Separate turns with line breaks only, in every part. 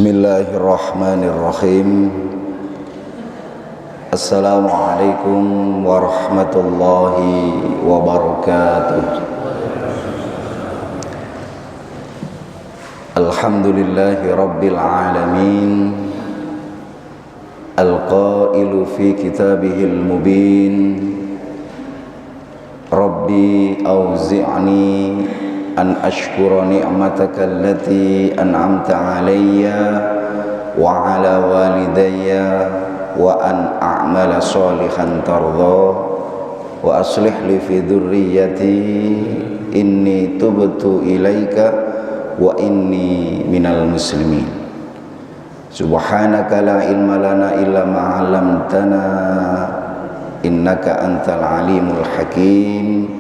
Bismillahirrahmanirrahim. Assalamualaikum warahmatullahi wabarakatuh. Alhamdulillahi rabbil alamin. Al-qailu fi kitabihil mubin. Rabbi awzi'ni an ashkura ni'mataka allati an'amta alayya wa ala walidayya wa an a'mala salihan tardha wa aslih li fi dhurriyyati inni tubtu ilaika wa inni minal muslimin. Subhanaka la ilma lana illa ma 'allamtana innaka antal alimul hakim.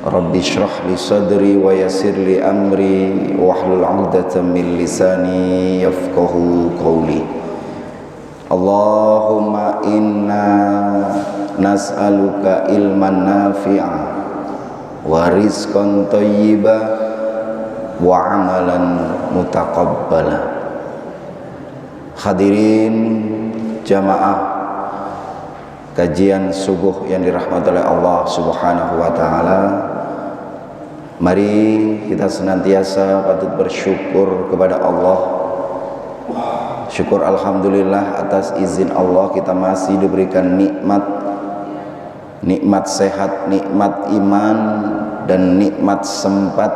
Rabbi shrah li sadri wa yassir li amri wahlul 'uqdatam min lisani yafqahu qawli. Allahumma inna nas'aluka ilman nafi'a wa rizqan thayyiba wa 'amalan mutaqabbala. Hadirin jamaah kajian subuh yang dirahmati oleh Allah Subhanahu wa taala. Mari kita senantiasa patut bersyukur kepada Allah. Syukur alhamdulillah atas izin Allah kita masih diberikan nikmat sehat, nikmat iman, dan nikmat sempat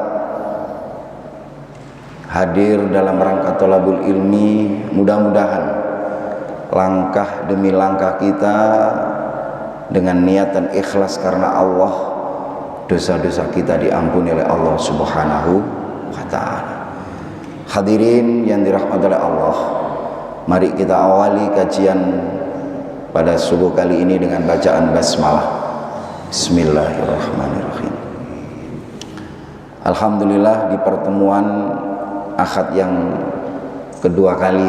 hadir dalam rangka thalabul ilmi. Mudah-mudahan langkah demi langkah kita dengan niat dan ikhlas karena Allah, dosa-dosa kita diampuni oleh Allah Subhanahu wa ta'ala. Hadirin yang dirahmati oleh Allah, mari kita awali kajian pada subuh kali ini dengan bacaan basmalah. Bismillahirrahmanirrahim. Alhamdulillah di pertemuan Ahad yang kedua kali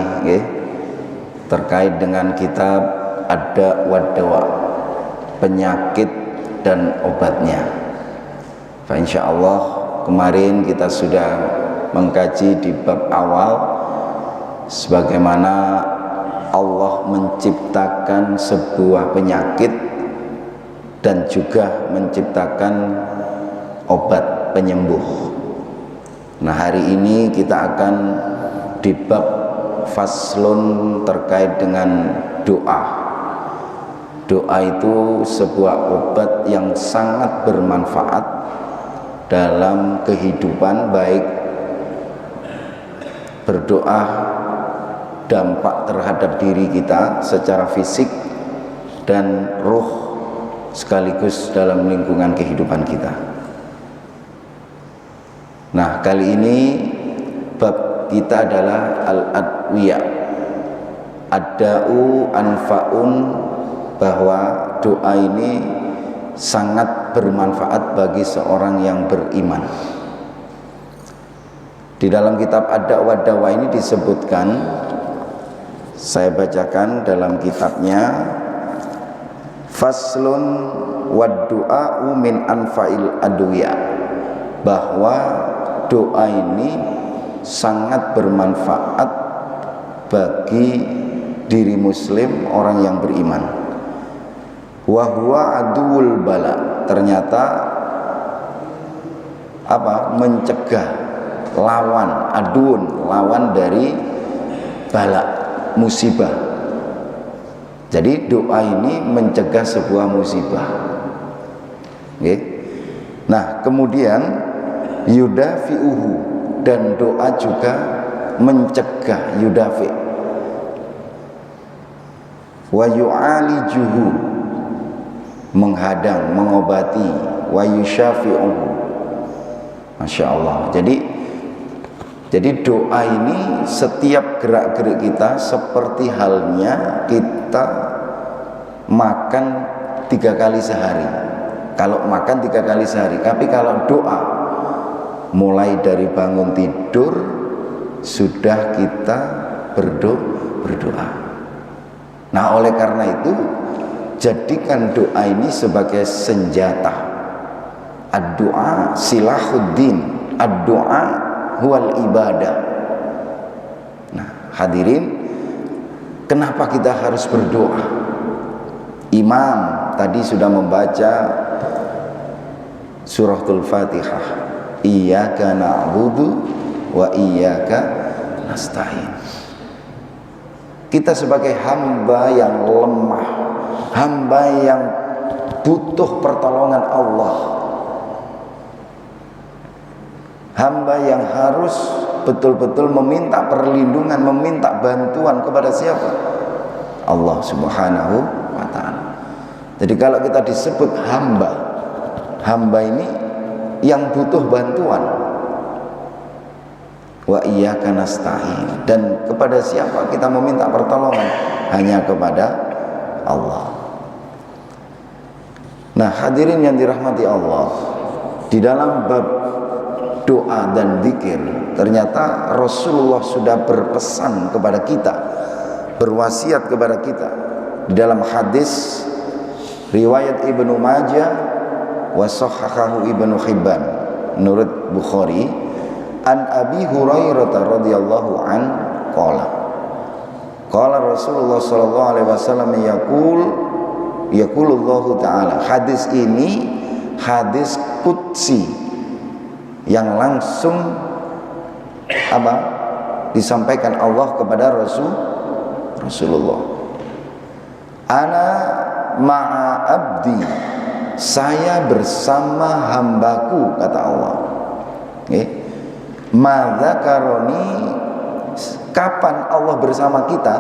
terkait dengan kitab Ad-Da' wad-Dawa, penyakit dan obatnya. Insyaallah kemarin kita sudah mengkaji di bab awal sebagaimana Allah menciptakan sebuah penyakit dan juga menciptakan obat penyembuh. Nah, hari ini kita akan di bab faslun terkait dengan doa. Doa itu sebuah obat yang sangat bermanfaat dalam kehidupan, baik berdoa dampak terhadap diri kita secara fisik dan ruh sekaligus dalam lingkungan kehidupan kita. Nah, kali ini bab kita adalah al-adwiya, ad-da'u anfa'un, bahwa doa ini sangat bermanfaat bagi seorang yang beriman. Di dalam kitab Ad-Da' wad-Dawa ini disebutkan, saya bacakan dalam kitabnya, faslun wad-du'a'u min anfa'il adwiya, bahwa doa ini sangat bermanfaat bagi diri muslim, orang yang beriman. Wa huwa aduwul bala, ternyata mencegah, lawan, adun, lawan dari bala, musibah. Jadi doa ini mencegah sebuah musibah. Nah, kemudian yudafi'uhu, dan doa juga mencegah, yudafi, wa yu'alijuhu, menghadang, mengobati, wa yusyafi'uhu. Masya Allah. Jadi doa ini setiap gerak-gerik kita seperti halnya kita makan 3 kali sehari. Kalau makan 3 kali sehari, tapi kalau doa mulai dari bangun tidur sudah kita berdoa. Nah, oleh karena itu jadikan doa ini sebagai senjata. Ad-du'a silahuddin, ad-du'a huwal ibadah. Nah, Hadirin, kenapa kita harus berdoa? Imam tadi sudah membaca suratul Fatihah, iyyaka na'budu wa iyyaka nasta'in. Kita sebagai hamba yang lemah, hamba yang butuh pertolongan Allah, hamba yang harus betul-betul meminta perlindungan, meminta bantuan kepada siapa? Allah Subhanahu wa ta'ala. Jadi kalau kita disebut hamba, hamba ini yang butuh bantuan. Wa iyyaka nasta'in, dan kepada siapa kita meminta pertolongan? Hanya kepada Allah. Nah, hadirin yang dirahmati Allah, di dalam bab doa dan zikir ternyata Rasulullah sudah berpesan kepada kita, berwasiat kepada kita di dalam hadis riwayat Ibnu Majah wa sahhahahu Ibnu Hibban menurut Bukhari, an Abi Hurairah radhiyallahu an qala Rasulullah sallallahu alaihi wasallam yaqulullahu taala. Hadis ini hadis qudsi yang langsung disampaikan Allah kepada Rasulullah. Ana ma'a abdi, saya bersama hambaku, kata Allah. Madzakaroni, kapan Allah bersama kita?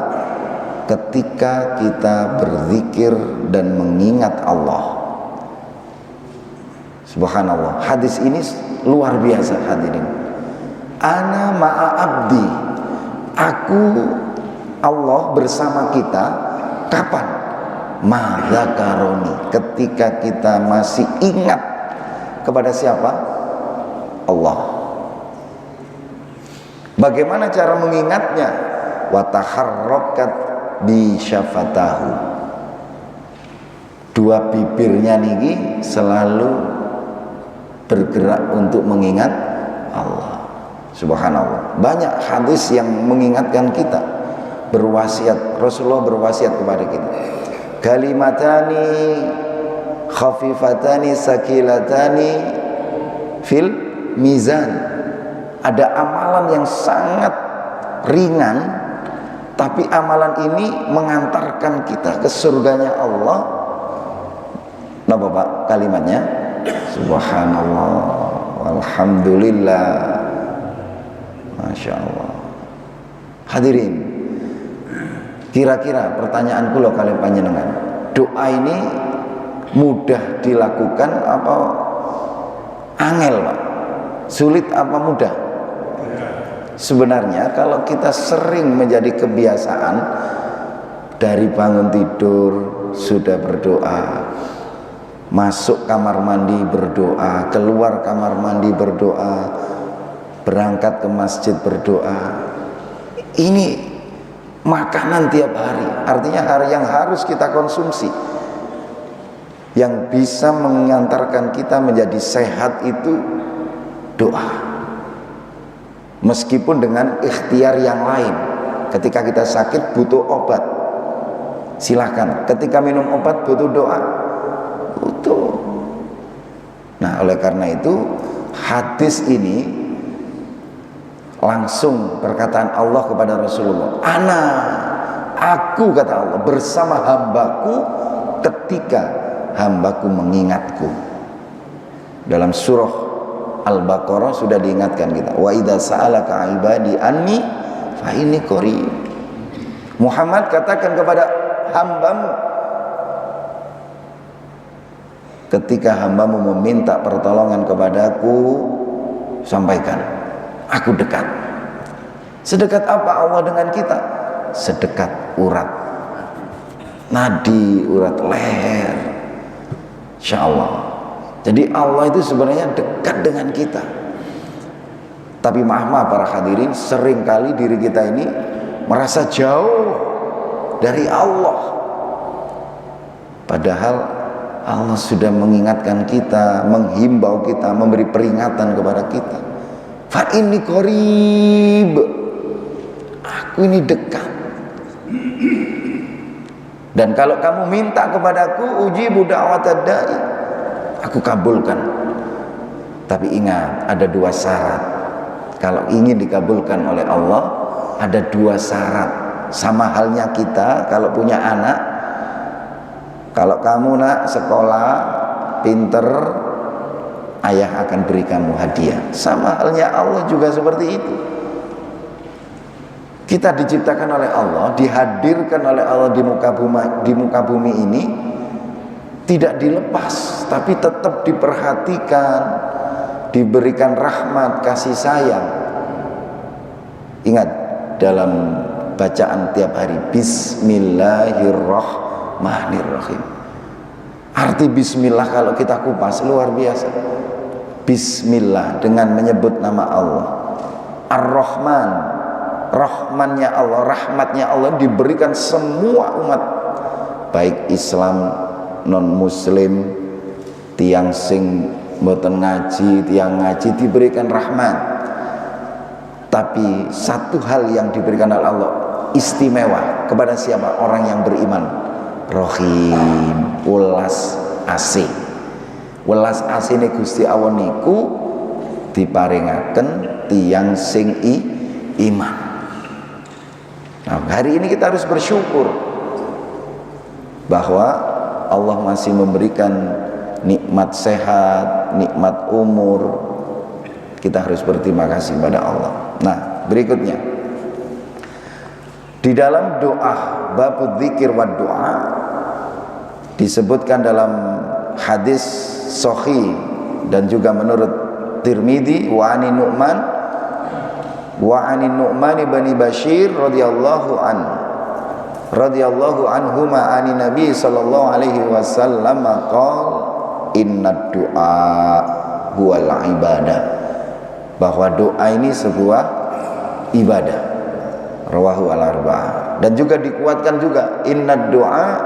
Ketika kita berzikir dan mengingat Allah. Subhanallah, hadis ini luar biasa hadirin. Ana ma'a abdi, aku Allah bersama kita kapan? Madzakaroni, ketika kita masih ingat kepada siapa? Allah. Bagaimana cara mengingatnya? Wa taharrakat bi syafatahu, dua bibirnya niki selalu bergerak untuk mengingat Allah. Subhanallah, banyak hadis yang mengingatkan kita, berwasiat, Rasulullah berwasiat kepada kita, kalimatani khafifatani sakilatani fil mizan. Ada amalan yang sangat ringan, tapi amalan ini mengantarkan kita ke surganya Allah. Nah Bapak, kalimatnya subhanallah walhamdulillah, masya Allah. Hadirin, kira-kira pertanyaan kula kalian panjenengan, doa ini mudah dilakukan apa angel Pak? Sulit apa mudah? Sebenarnya kalau kita sering menjadi kebiasaan, dari bangun tidur sudah berdoa, masuk kamar mandi berdoa, keluar kamar mandi berdoa, berangkat ke masjid berdoa, ini makanan tiap hari. Artinya hari yang harus kita konsumsi, yang bisa mengantarkan kita menjadi sehat itu doa. Meskipun dengan ikhtiar yang lain, ketika kita sakit butuh obat, silakan. Ketika minum obat butuh doa, butuh. Nah, oleh karena itu hadis ini langsung perkataan Allah kepada Rasulullah, aku kata Allah bersama hambaku ketika hambaku mengingatku. Dalam surah Al-Baqarah sudah diingatkan kita, wa idza sa'alaka ibadi anni fa inni qarib. Muhammad, katakan kepada hambamu, ketika hambamu meminta pertolongan kepadaku, sampaikan, aku dekat. Sedekat apa Allah dengan kita? Sedekat urat nadi, urat leher, insya Allah. Jadi Allah itu sebenarnya dekat dengan kita. Tapi maaf para hadirin, seringkali diri kita ini merasa jauh dari Allah. Padahal Allah sudah mengingatkan kita, menghimbau kita, memberi peringatan kepada kita. Fa inni qarib, aku Aku ini dekat. Dan kalau kamu minta kepadaku, ujibu da'watad da'i, aku kabulkan. Tapi ingat, ada 2 syarat. Kalau ingin dikabulkan oleh Allah, ada 2 syarat. Sama halnya kita kalau punya anak. Kalau kamu nak sekolah pinter, ayah akan beri kamu hadiah. Sama halnya Allah juga seperti itu. Kita diciptakan oleh Allah, dihadirkan oleh Allah di muka bumi ini, tidak dilepas, tapi tetap diperhatikan, diberikan rahmat, kasih sayang. Ingat dalam bacaan tiap hari, Bismillahirrahmanirrahim. Arti bismillah kalau kita kupas luar biasa. Bismillah dengan menyebut nama Allah. Ar-Rahman, rahmannya Allah, rahmatnya Allah diberikan semua umat, baik Islam, non muslim, tiang sing mboten ngaji, tiang ngaji, diberikan rahmat. Tapi satu hal yang diberikan oleh Allah istimewa kepada siapa? Orang yang beriman. Rohim, welas asih. Welas asih ini Gusti Allah niku diparingaken tiang sing iman. Nah, hari ini kita harus bersyukur bahwa Allah masih memberikan nikmat sehat, nikmat umur. Kita harus berterima kasih pada Allah. Nah, berikutnya di dalam doa bab dzikir wa doa disebutkan dalam hadis sahih dan juga menurut Tirmidzi wa ani Nu'man ibn Bashir radhiyallahu anhuma ani Nabi sallallahu alaihi wasallam qala inna du'a huwal ibadah, bahwa doa ini sebuah ibadah. Rawahu al-arba'ah. Dan juga dikuatkan juga inna du'a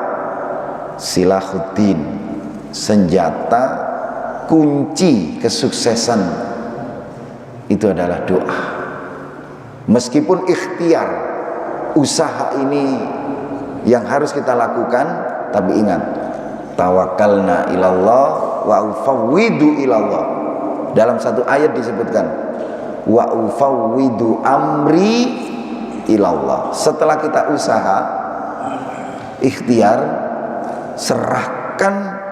silahuddin, senjata kunci kesuksesan itu adalah doa. Meskipun ikhtiar, usaha ini yang harus kita lakukan, tapi ingat, tawakkalna ilallah wa ufawwidu ilallah. Dalam satu ayat disebutkan wa ufawwidu amri ilallah. Setelah kita usaha, ikhtiar, serahkan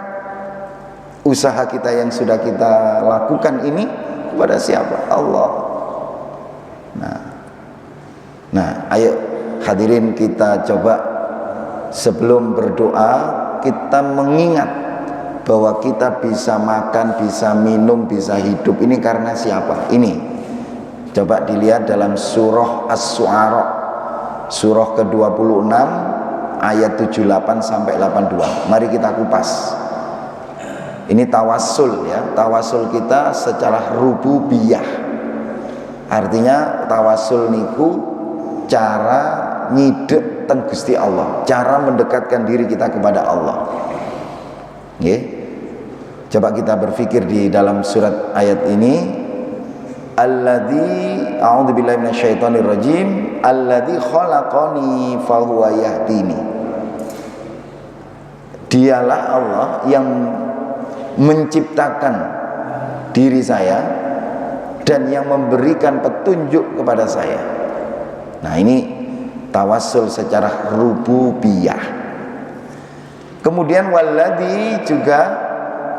usaha kita yang sudah kita lakukan ini kepada siapa? Allah. Nah, ayo hadirin, kita coba sebelum berdoa kita mengingat bahwa kita bisa makan, bisa minum, bisa hidup ini karena siapa? Ini coba dilihat dalam surah As-Syu'ara, surah ke-26 ayat 78 sampai 82. Mari kita kupas. Ini tawassul ya, tawassul kita secara rububiyah. Artinya tawassul niku cara nyidek teng Gusti Allah, cara mendekatkan diri kita kepada Allah. Nggih. Coba kita berpikir di dalam surat ayat ini, alladzi a'udzubillahi minasyaitonir rajim, alladzi khalaqani fahuwa yahdini. Dialah Allah yang menciptakan diri saya dan yang memberikan petunjuk kepada saya. Nah, ini tawassul secara rububiyah. Kemudian walladzi juga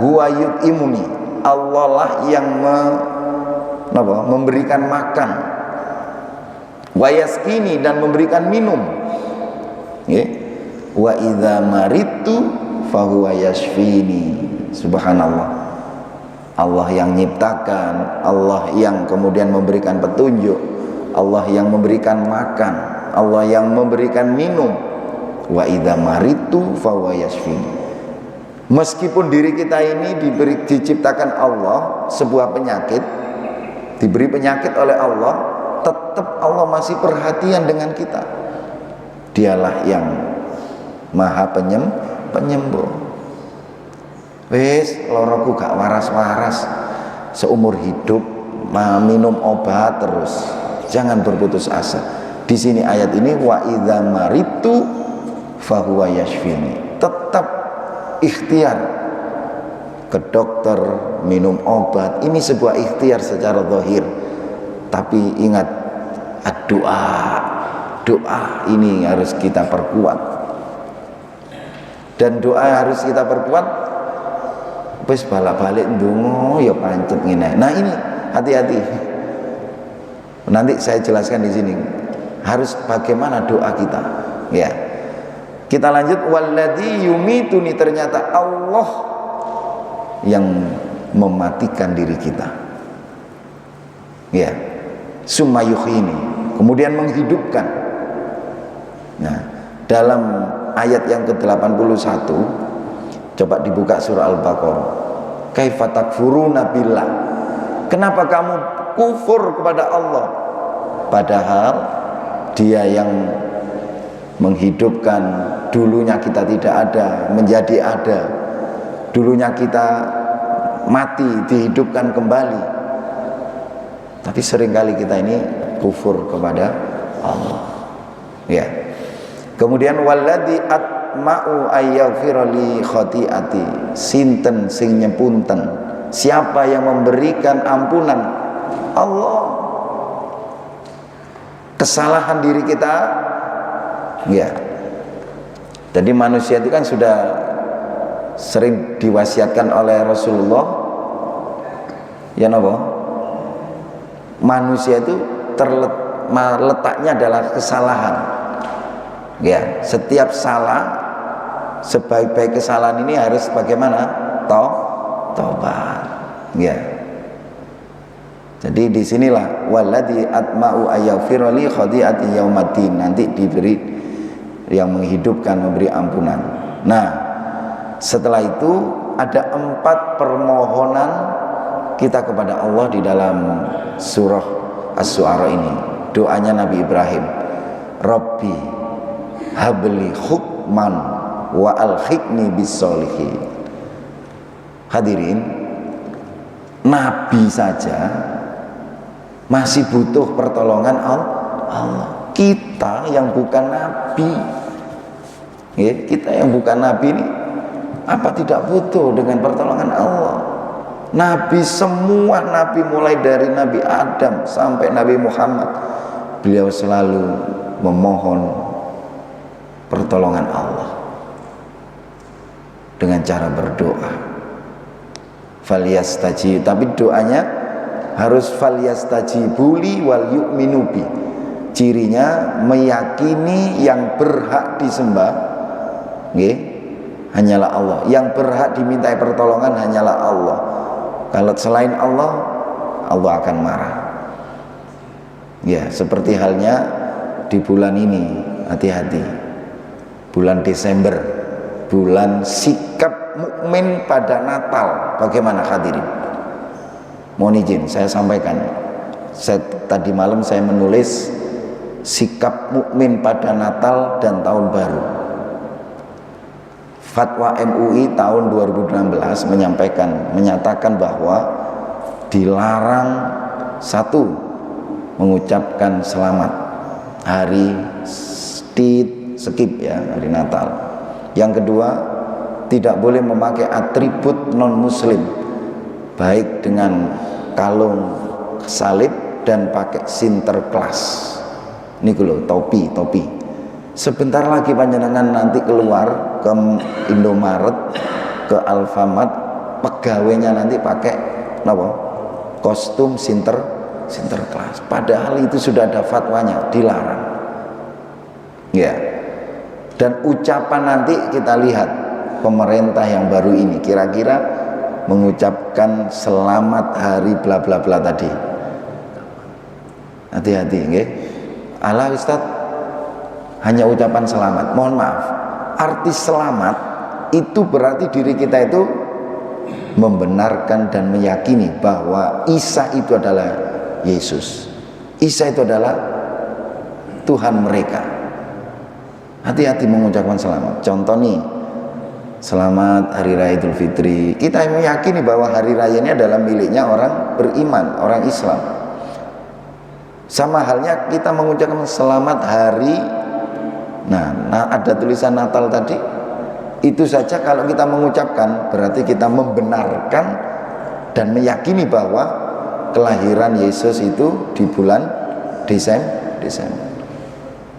huwa yut'imuni, Allah lah yang memberikan makan, wa yaskini, dan memberikan minum. Wa idza maritu fahuwa yashfini. Subhanallah, Allah yang nyiptakan, Allah yang kemudian memberikan petunjuk, Allah yang memberikan makan, Allah yang memberikan minum. Wa idza maritu fahuwa yashfini. Meskipun diri kita ini diciptakan Allah sebuah penyakit, diberi penyakit oleh Allah, tetap Allah masih perhatian dengan kita. Dialah yang maha penyembuh. Wis loroku gak waras-waras, seumur hidup minum obat terus, jangan berputus asa. Di sini ayat ini wa idza maritu fahuwa yashfini. Tetap ikhtiar ke dokter, minum obat, ini sebuah ikhtiar secara zahir. Tapi ingat, doa ini harus kita perkuat. Dan doa harus kita perkuat. Wis balik ndonga ya pancet ngene. Nah ini hati-hati. Nanti saya jelaskan di sini. Harus bagaimana doa kita. Ya. Kita lanjut, walladzi yumituni, ternyata Allah yang mematikan diri kita. Ya. Summa yuhyini, kemudian menghidupkan. Nah, dalam ayat yang ke-81 coba dibuka surah Al-Baqarah. Kaifa takfuruna billah? Kenapa kamu kufur kepada Allah? Padahal Dia yang menghidupkan. Dulunya kita tidak ada, menjadi ada. Dulunya kita mati, dihidupkan kembali. Tapi seringkali kita ini kufur kepada Allah. Ya. Kemudian walladzi atma'u ayyaghfira li khati'ati. Sinten sing nyepunten? Siapa yang memberikan ampunan? Allah. Kesalahan diri kita, ya. Jadi manusia itu kan sudah sering diwasiatkan oleh Rasulullah, ya napa? Manusia itu letaknya adalah kesalahan. Ya, setiap salah, sebaik-baik kesalahan ini harus bagaimana? Tobat. Ya. Jadi disinilah walladzi atma'u ayyaghfira li khati'ati yaumaddin, nanti diberi yang menghidupkan, memberi ampunan. Nah, setelah itu ada 4 permohonan kita kepada Allah di dalam surah Asy-Syu'ara ini. Doanya Nabi Ibrahim, Rabbi habli hukman wa alhiqni bis-sholihin. Hadirin, Nabi saja masih butuh pertolongan Allah. Kita yang bukan Nabi, ya, kita yang bukan Nabi ini apa tidak butuh dengan pertolongan Allah? Nabi, semua Nabi mulai dari Nabi Adam sampai Nabi Muhammad, beliau selalu memohon pertolongan Allah dengan cara berdoa. Falyastaji, tapi doanya harus falyastajibuli wal yu'minu bi. Cirinya meyakini yang berhak disembah, nggih, hanyalah Allah. Yang berhak dimintai pertolongan hanyalah Allah. Kalau selain Allah, Allah akan marah. Ya, seperti halnya di bulan ini, hati-hati. Bulan Desember, bulan sikap mukmin pada Natal. Bagaimana hadirin? Mohon izin saya sampaikan. Tadi malam saya menulis sikap mukmin pada Natal dan tahun baru. Fatwa MUI tahun 2016 menyatakan bahwa dilarang, 1, mengucapkan selamat hari skip ya, hari Natal. Yang kedua, tidak boleh memakai atribut non muslim, baik dengan kalung salib dan pakai sinterklas. Ini lho, topi. Sebentar lagi panjenengan nanti keluar ke Indomaret, ke Alfamart, pegawainya nanti pakai apa? Kostum sinterklas. Padahal itu sudah ada fatwanya, dilarang. Ya. Dan ucapan nanti kita lihat pemerintah yang baru ini kira-kira mengucapkan selamat hari bla bla bla tadi. Hati-hati, nggih. Ala Ustaz, hanya ucapan selamat. Mohon maaf, arti selamat itu berarti diri kita itu membenarkan dan meyakini bahwa Isa itu adalah Yesus. Isa itu adalah Tuhan mereka. Hati-hati mengucapkan selamat. Contoh nih, selamat Hari Raya Idul Fitri. Kita meyakini bahwa hari raya ini adalah miliknya orang beriman, orang Islam. Sama halnya kita mengucapkan selamat hari, nah ada tulisan Natal tadi, itu saja kalau kita mengucapkan berarti kita membenarkan dan meyakini bahwa kelahiran Yesus itu di bulan Desember.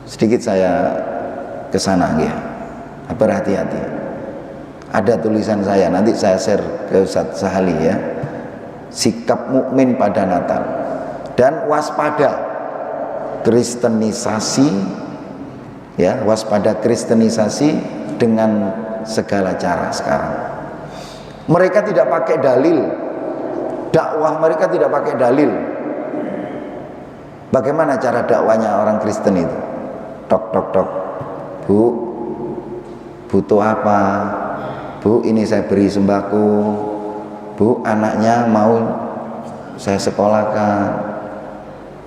Sedikit saya kesana ya, berhati-hati. Ada tulisan saya, nanti saya share ke Ustaz Sahali ya, sikap mukmin pada Natal. Dan waspada kristenisasi ya, waspada kristenisasi dengan segala cara sekarang. Mereka tidak pakai dalil, dakwah mereka tidak pakai dalil. Bagaimana cara dakwanya orang Kristen itu? Tok tok tok, Bu, butuh apa? Bu, ini saya beri sembako. Bu, anaknya mau saya sekolahkan.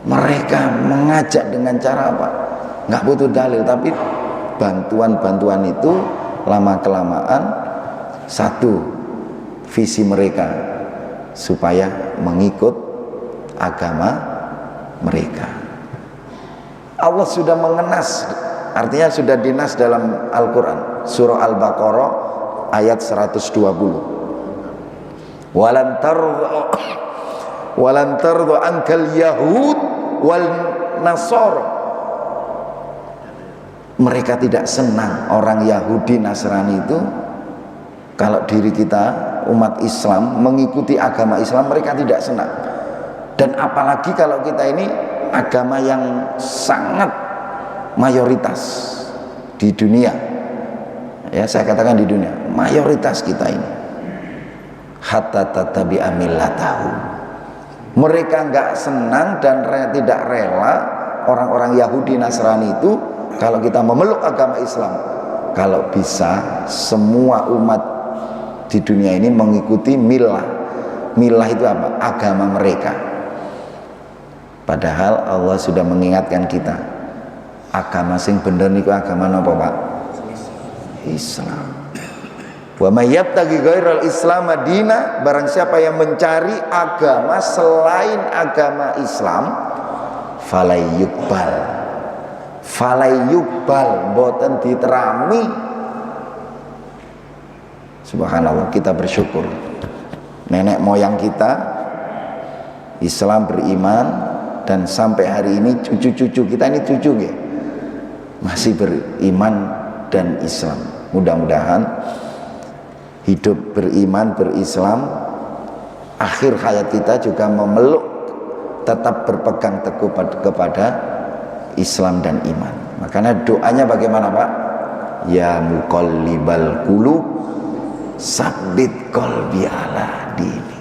Mereka mengajak dengan cara apa? Nggak butuh dalil, tapi bantuan-bantuan itu lama-kelamaan satu visi mereka supaya mengikut agama mereka. Allah sudah mengenas, artinya sudah dinas dalam Al-Quran, surah Al-Baqarah ayat 120. Walan tarda ankal yahud wal nasara. Mereka tidak senang orang Yahudi Nasrani itu kalau diri kita umat Islam mengikuti agama Islam, mereka tidak senang. Dan apalagi kalau kita ini agama yang sangat mayoritas di dunia, ya saya katakan di dunia, mayoritas kita ini hatta tatabi'a millatahu. Mereka nggak senang dan tidak rela orang-orang Yahudi Nasrani itu kalau kita memeluk agama Islam. Kalau bisa semua umat di dunia ini mengikuti milah. Milah itu apa? Agama mereka. Padahal Allah sudah mengingatkan kita, agama sing bener niku agama napa, Pak? Islam. Wa may yabtaghi ghairal islam madina, barang siapa yang mencari agama selain agama Islam, falayyuqbal boten diterami. Subhanallah, kita bersyukur nenek moyang kita Islam, beriman, dan sampai hari ini cucu-cucu kita ini cucu ya, masih beriman dan Islam. Mudah-mudahan hidup beriman, berislam, akhir hayat kita juga memeluk, tetap berpegang teguh kepada Islam dan iman. Makanya doanya bagaimana, Pak? Ya muqallibal qulub, sabbit qalbi ala dini.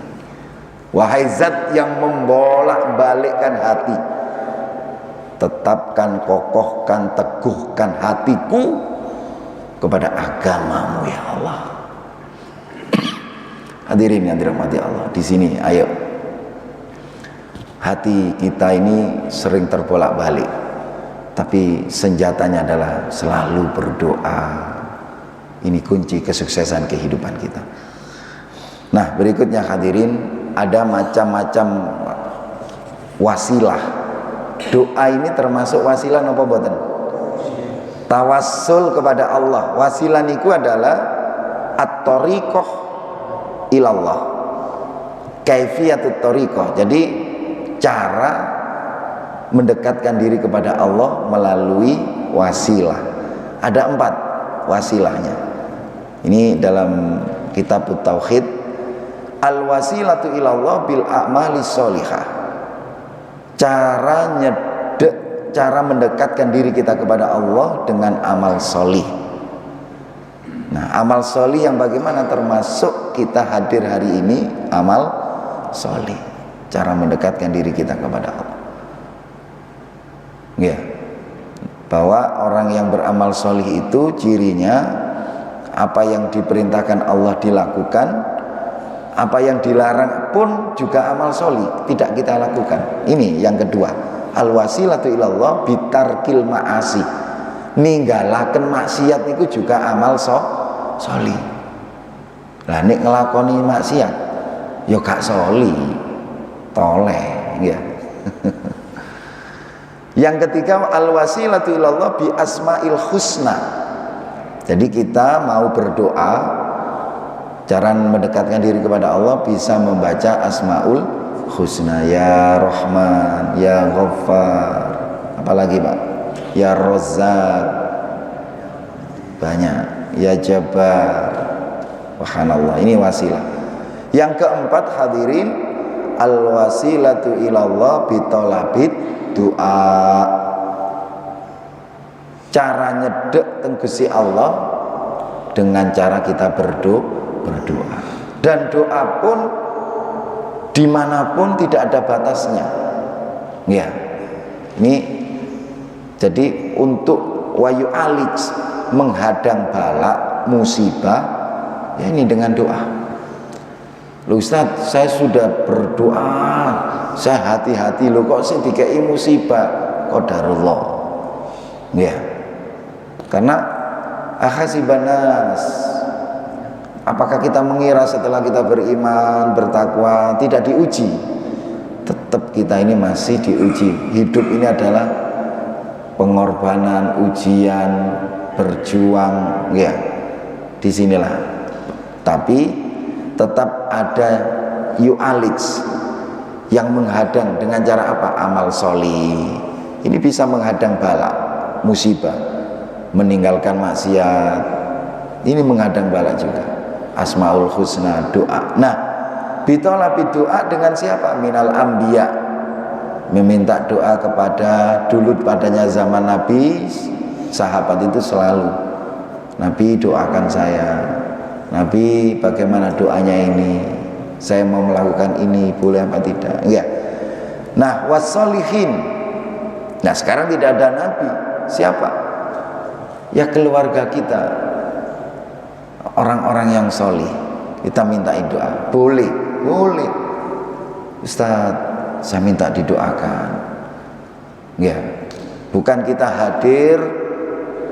Wahai zat yang membolak-balikkan hati, tetapkan, kokohkan, teguhkan hatiku kepada agamamu ya Allah. Hadirin yang dirahmati Allah, di sini ayo, hati kita ini sering terbolak-balik, tapi senjatanya adalah selalu berdoa. Ini kunci kesuksesan kehidupan kita. Nah, berikutnya hadirin, ada macam-macam wasilah. Doa ini termasuk wasilah napa boten? Tawassul kepada Allah. Wasilah niku adalah at-thariqah ilallah, kaifiyatut thariqah. Jadi cara mendekatkan diri kepada Allah melalui wasilah. Ada 4 wasilahnya. Ini dalam kitab Tauhid, al-wasilatu ilallah bil a'malis sholihah. Cara mendekatkan diri kita kepada Allah dengan amal solih. Nah, amal solih yang bagaimana? Termasuk kita hadir hari ini amal solih, cara mendekatkan diri kita kepada Allah. Ya, bahwa orang yang beramal solih itu cirinya apa yang diperintahkan Allah dilakukan, apa yang dilarang pun juga amal solih tidak kita lakukan. Ini yang kedua, al-wasilatu ilallah bitarkil ma'asi, ninggalaken maksiat itu juga amal solih. Lah nek ngelakoni maksiat ya gak solih, toleh ya. Yang ketiga, al-wasilatu ilallah bi asma'il husna. Jadi kita mau berdoa, cara mendekatkan diri kepada Allah bisa membaca asmaul husna. Ya Rahman, ya Ghaffar, apalagi Pak? Ya Razzaq, banyak. Ya Jabbar, subhanallah, ini wasilah. Yang keempat hadirin, al-wasilatu ilallah bitolabit doa. Cara nyedek tenggusi Allah dengan cara kita berdoa. Dan doa pun dimanapun tidak ada batasnya. Ya, ini jadi untuk wayu alij, menghadang bala musibah, ya ini dengan doa. Loh Ustaz, saya sudah berdoa, saya hati-hati loh, kok sih dikai musibah? Qadarullah. Ya, karena akhasibanas, apakah kita mengira setelah kita beriman, bertakwa tidak diuji? Tetap kita ini masih diuji. Hidup ini adalah pengorbanan, ujian, berjuang, ya. Disinilah. Tapi tetap ada yu'alij yang menghadang dengan cara apa? Amal sholih. Ini bisa menghadang bala, musibah, meninggalkan maksiat. Ini menghadang bala juga. Asmaul husna, doa. Nah, bitolabi doa dengan siapa? Minal anbiya, meminta doa kepada dulu padanya zaman Nabi, sahabat itu selalu, Nabi doakan saya. Nabi bagaimana doanya ini? Saya mau melakukan ini, boleh apa tidak? Enggak. Nah, wassolihin. Nah, sekarang tidak ada Nabi. Siapa? Ya keluarga kita, orang-orang yang solih. Kita mintain doa. Boleh, boleh. Ustaz, saya minta didoakan. Ya, bukan kita hadir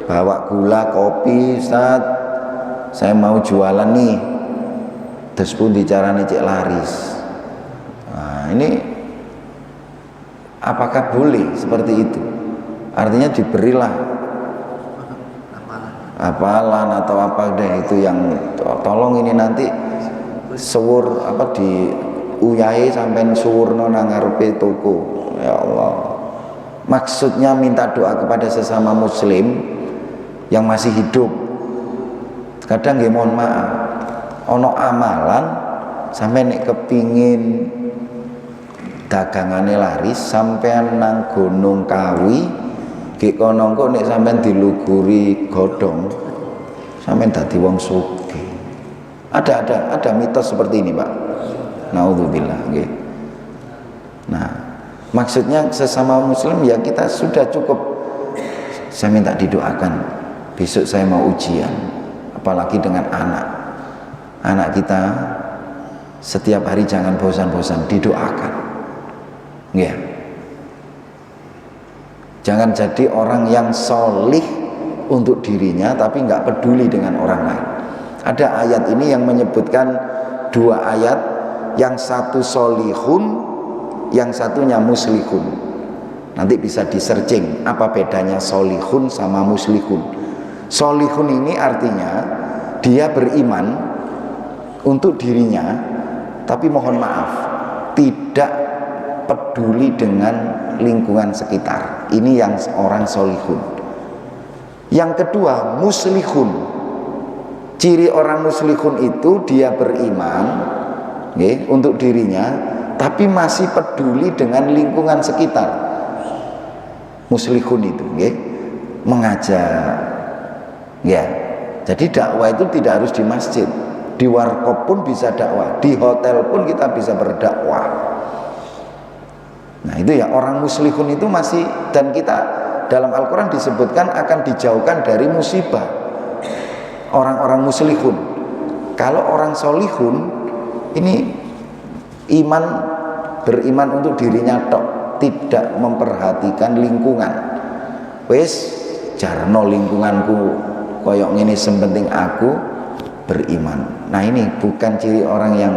bawa gula, kopi, Ustaz, saya mau jualan nih, terus pun dicarani cek laris. Nah, ini apakah boleh seperti itu? Artinya diberilah apalan atau apa deh itu yang tolong ini nanti sewur apa di uyai sampai suwurno nang ngarepe toko. Ya Allah. Maksudnya minta doa kepada sesama muslim yang masih hidup. Kadang nggih mohon maaf, ono amalan sampai nek kepingin dagangane laris sampean nang Gunung Kawi, nggih kono engko nek sampean diluguri godhong sampean dadi wong sugih. Ada mitos seperti ini, Pak. Naudzubillah, nggih. Nah, maksudnya sesama muslim ya kita sudah cukup. Saya minta didoakan. Besok saya mau ujian. Apalagi dengan anak kita, setiap hari jangan bosan-bosan didoakan, ya. Jangan jadi orang yang solih untuk dirinya tapi nggak peduli dengan orang lain. Ada ayat ini yang menyebutkan dua ayat, yang satu solihun, yang satunya muslihun. Nanti bisa di searching apa bedanya solihun sama muslihun. Solihun ini artinya dia beriman untuk dirinya, tapi mohon maaf tidak peduli dengan lingkungan sekitar. Ini yang orang solihun. Yang kedua muslihun. Ciri orang muslihun itu dia beriman, okay, untuk dirinya, tapi masih peduli dengan lingkungan sekitar. Muslihun itu, okay, mengajak. Ya, jadi dakwah itu tidak harus di masjid, di warkop pun bisa dakwah, di hotel pun kita bisa berdakwah. Nah itu ya orang muslihun itu masih, dan kita dalam Al-Quran disebutkan akan dijauhkan dari musibah. Orang-orang muslihun. Kalau orang solihun ini iman, beriman untuk dirinya tok, tidak memperhatikan lingkungan. Wes jarno lingkunganku koyok ini sepenting aku beriman. Nah ini bukan ciri orang yang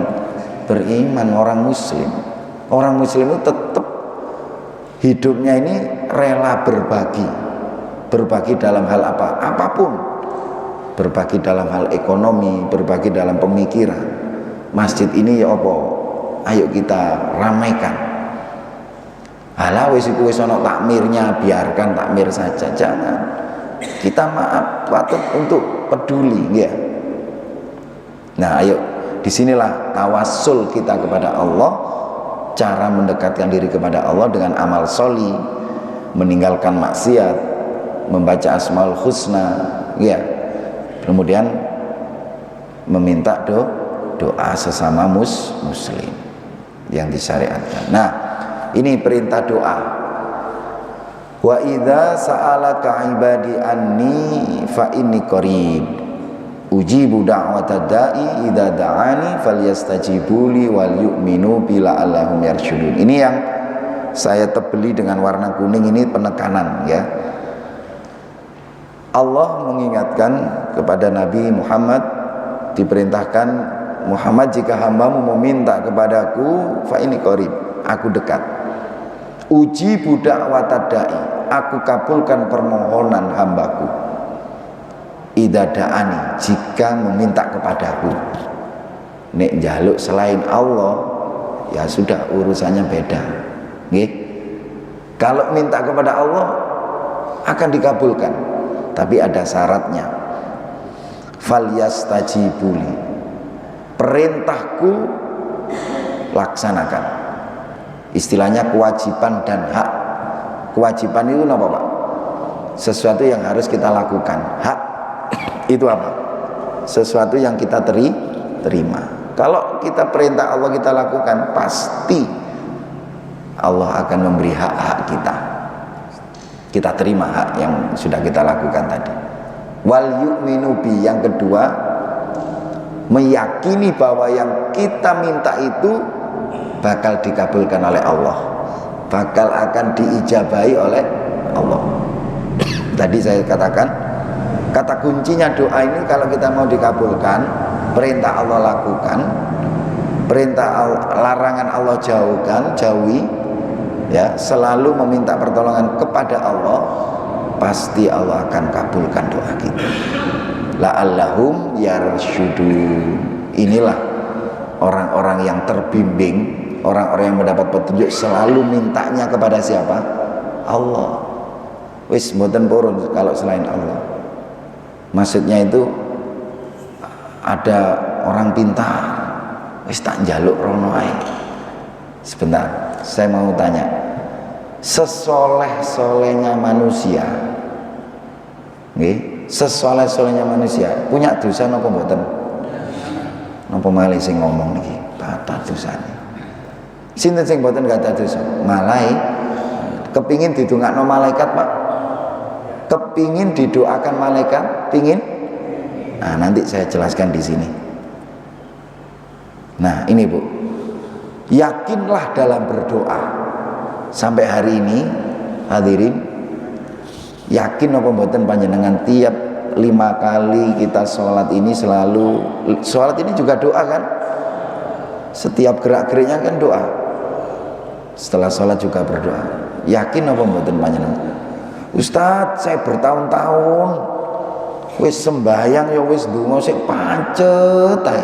beriman, orang muslim. Orang muslim itu tetap hidupnya ini rela berbagi dalam hal apapun, berbagi dalam hal ekonomi, berbagi dalam pemikiran. Masjid ini ya apa, ayo kita ramaikan. Halah wis iku wis ana takmirnya, biarkan takmir saja, jangan. Kita patut untuk peduli ya. Nah ayo, disinilah tawassul kita kepada Allah, cara mendekatkan diri kepada Allah dengan amal sholih, meninggalkan maksiat, membaca asmaul husna ya, kemudian meminta doa sesama muslim yang disyariatkan. Nah ini perintah doa. Wa idza sa'alaka ibadi anni fa inni qarib ujibu da'watad da'i idza da'ani falyastajibuli wal yu'minu bila allahum yarsyudun. Ini yang saya tebeli dengan warna kuning, ini penekanan ya. Allah mengingatkan kepada Nabi Muhammad, diperintahkan, Muhammad jika hambamu meminta kepadaku fa inni qarib, aku dekat. Uji budak watadai, aku kabulkan permohonan hambaku. Idada'ani, jika meminta kepadaku. Nek jaluk selain Allah, ya sudah urusannya beda. Nggih. Kalau minta kepada Allah akan dikabulkan, tapi ada syaratnya. Falyastajibuli, perintahku laksanakan. Istilahnya kewajiban dan hak. Kewajiban itu apa Pak? Sesuatu yang harus kita lakukan. Hak itu apa? Sesuatu yang kita terima. Kalau kita perintah Allah kita lakukan, pasti Allah akan memberi hak-hak kita. Kita terima hak yang sudah kita lakukan tadi. Wal yu'minu bi, yang kedua, meyakini bahwa yang kita minta itu bakal dikabulkan oleh Allah, bakal akan diijabahi oleh Allah. Tadi saya katakan, kata kuncinya doa ini kalau kita mau dikabulkan, perintah Allah lakukan, perintah larangan Allah jauhi ya, selalu meminta pertolongan kepada Allah, pasti Allah akan kabulkan doa kita. La'allahum yarsyudun. Inilah orang-orang yang terbimbing, orang-orang yang mendapat petunjuk, selalu mintanya kepada siapa? Allah. Wis mboten purun kalau selain Allah. Maksudnya itu ada orang pintar, wis tak njaluk rono ae. Sebentar, saya mau tanya. Sesoleh-solehnya manusia, nggih, sesoleh-solehnya manusia punya dosa napa mboten? Napa malih sing ngomong niki? Batal dosane. Sinten sing mboten gak ada dosa? Malai kepingin didongakno malaikat, Pak. Kepingin didoakan malaikat, pingin? Nah, nanti saya jelaskan di sini. Nah, ini Bu. Yakinlah dalam berdoa. Sampai hari ini hadirin, yakin apa mboten panjenengan tiap 5 kali kita sholat ini selalu, sholat ini juga doa kan? Setiap gerak-geriknya kan doa. Setelah sholat juga berdoa. Yakin apa mboten panjenengan? Ustadz, saya bertahun-tahun wis sembahyang ya wis ndonga sik pancet ae.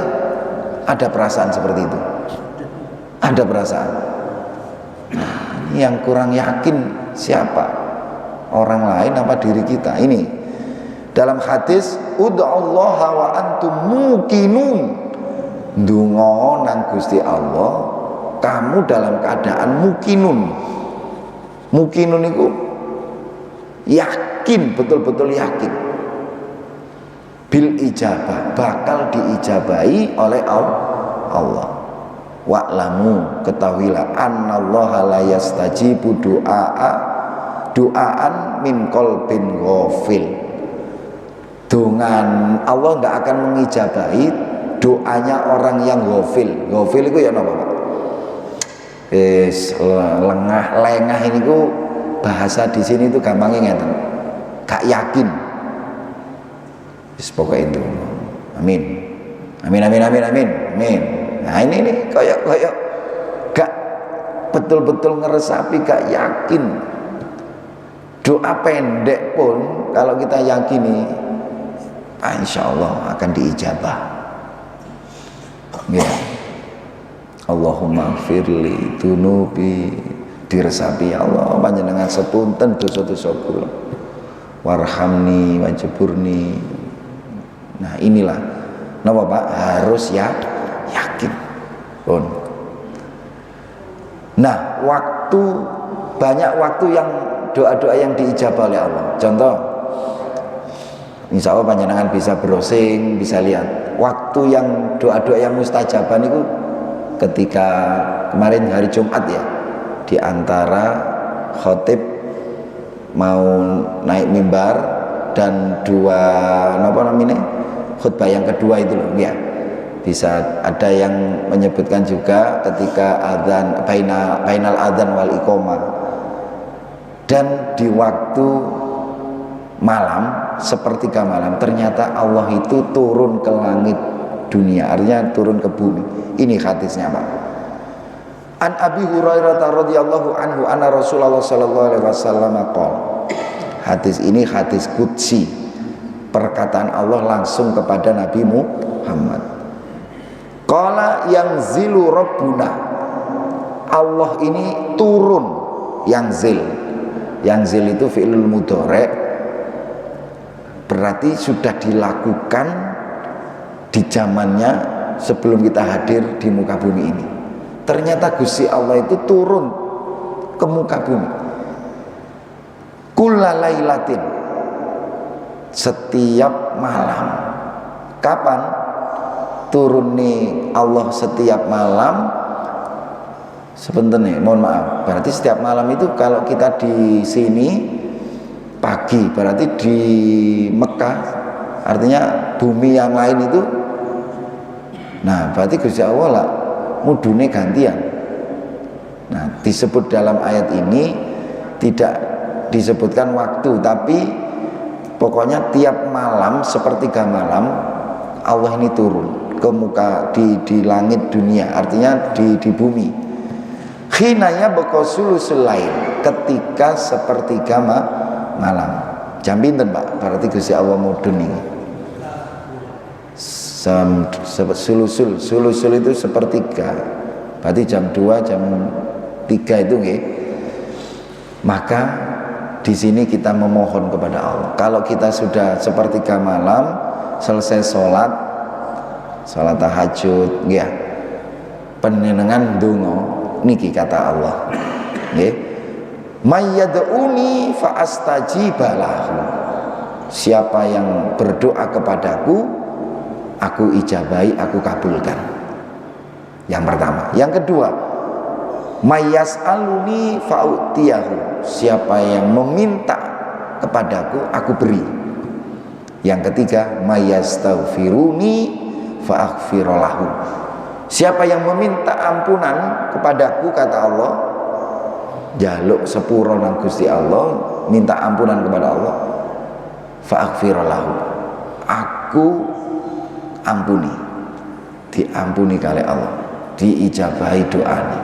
Ada perasaan seperti itu? Ada perasaan. Nah, yang kurang yakin siapa? Orang lain apa diri kita? Ini dalam hadis, ud'ullaha wa antum muqinun. Ndonga nang Gusti Allah, kamu dalam keadaan muqinun. Muqinun itu yakin, betul-betul yakin. Bil ijabah, bakal diijabahi oleh Allah. Wa'lamu, ketahuilah, annallaha la yastajibu du'aan min qalbin ghafil. Dengan Allah enggak akan mengijabahi doanya orang yang ghafil. Ghafil itu ya napa, Pak? Lengah ini ku bahasa di sini itu gampangnya ngeten. Gak yakin. Wis pokoke itu. Amin. Amin amin amin amin. Amin. Nah ini kayak gak betul-betul ngeresapi, gak yakin, doa pendek pun kalau kita yakini, insya Allah akan diijabah. Ya, Allahumma firli dunubi, diresapi, ya Allah panjenengan sepunten dosa-dosa kula, warhamni wajeburni. Nah inilah napa Pak, harus ya yakin pun. Nah banyak waktu yang doa-doa yang diijabah oleh Allah. Contoh, insya Allah panjenengan bisa browsing, bisa lihat waktu yang doa-doa yang mustajaban itu ketika kemarin hari Jumat ya, di antara khotib mau naik mimbar dan khutbah yang kedua itu loh ya, bisa ada yang menyebutkan juga ketika adzan bainal adzan wal iqamah, dan di waktu malam sepertiga malam ternyata Allah itu turun ke langit dunia, artinya turun ke bumi. Ini hadisnya Pak. An Abi Hurairah radhiyallahu anhu anna Rasulullah sallallahu alaihi wasallam qala. Hadis ini hadis qudsi, perkataan Allah langsung kepada Nabi Muhammad. Qala yanzilu rabbuna, Allah ini turun, yanzil itu fi'lul mudhari', berarti sudah dilakukan di zamannya sebelum kita hadir di muka bumi ini. Ternyata Gusti Allah itu turun ke muka bumi kullalailatin, setiap malam. Kapan turun nih Allah setiap malam? Sebentar nih, mohon maaf, berarti setiap malam itu kalau kita di sini pagi, berarti di Mekah, artinya bumi yang lain itu, nah berarti Gusti Allah lah mudune gantian. Nah disebut dalam ayat ini tidak disebutkan waktu, tapi pokoknya tiap malam sepertiga malam Allah ini turun ke muka di langit dunia, artinya di bumi. Khinaya bekosulusul lain, ketika sepertiga malam. Jam pinten Pak? Berarti Gusti Allah mudun ini. Sulusul itu sepertiga, berarti jam 2, jam 3 itu nggih. Maka di sini kita memohon kepada Allah. Kalau kita sudah sepertiga malam selesai sholat tahajud nggih, panjenengan ndonga niki kata Allah nggih, mayyad'uni fa astajibalahu, siapa yang berdoa kepadaku aku ijabahi, aku kabulkan. Yang pertama. Yang kedua, mayyas'aluni fa'utiyahu, siapa yang meminta kepadaku aku beri. Yang ketiga, mayyastaghfiruni fa'aghfirlahu, siapa yang meminta ampunan kepadaku kata Allah, jaluk sepuro nang Gusti Allah, minta ampunan kepada Allah, fa'aghfirlahu, aku ampuni, diampuni kali Allah, diijabahi doanya.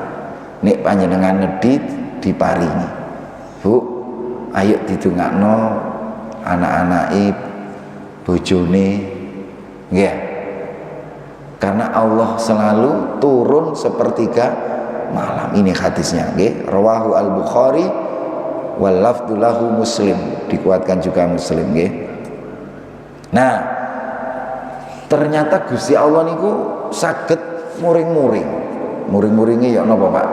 Nek panjenengan nedit diparingi, Bu, ayo didongakno anak-anake, bojone nggih. Karena Allah selalu turun sepertiga malam. Ini hadisnya nggih, rawahu al-Bukhari wal lafdzu lahu Muslim, dikuatkan juga Muslim nggih. Nah, ternyata Gusti Allah niku saged muring-muringe ya napa Pak,